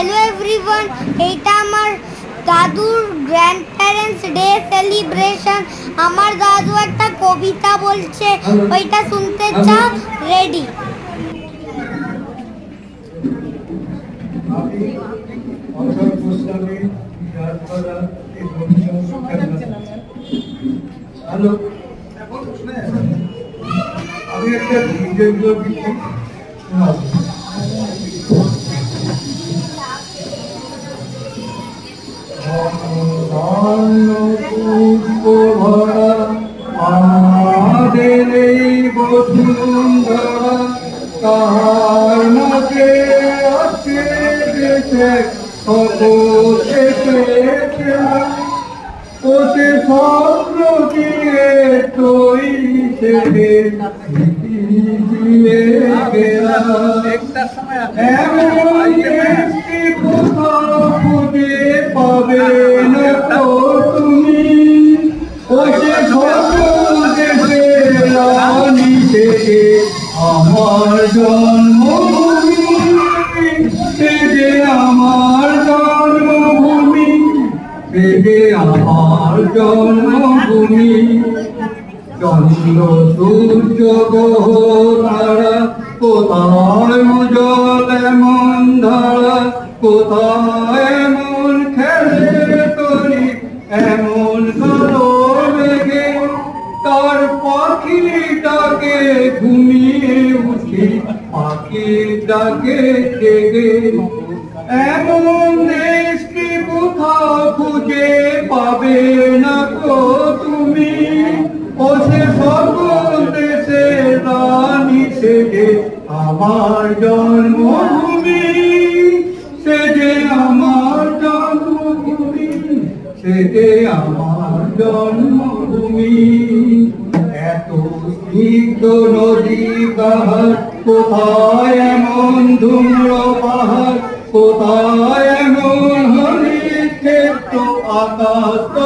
Hello everyone, এটা আমার দাদুর গ্র্যান্ডপ্যারেন্টস ডে সেলিব্রেশন। আমার দাদু একটা কবিতা বলছে, ওইটা শুনতে চাও? রেডি? হ্যালো, আমি একটা ভিডিও দিচ্ছি। আমাদের এই বসুন্ধরা কার মুখে আছে দেশে কত এসেছে, ওতে স্বপ্ন দিয়ে তৈরি থেকে দিয়ে গেলাম। এমন একটি কোথাও খুঁজে পাবে না তো তুমি, ওতে স্বপ্ন দেশে রানী থেকে আমার জন্মভূমি, সে যে আমার জন্মভূমি, সে যে আমার জন্মভূমি। চন্দ্র সূর্য গ্রহ তারা কোথায় উজ্জ্বল এমন ধারা, কোথায় এমন খেলে তরি এমন কালো মেঘে, তার পাখিটাকে ঘুমিয়ে উঠি পাখির ডাকে জেগে। এমন দেশকে কোথাও খুঁজে পাবে না তো তুমি, ও সে সকল দেশের রানী, সে যে আমার জন্মভূমি, সে যে আমার জন্মভূমি, সে যে আমার জন্মভূমি। এত স্নিগ্ধ নদী পাহাড়, কোথায় এমন ধূম্র পাহাড়, কোথায় এমন হরিক্ষেত্র আকাশ।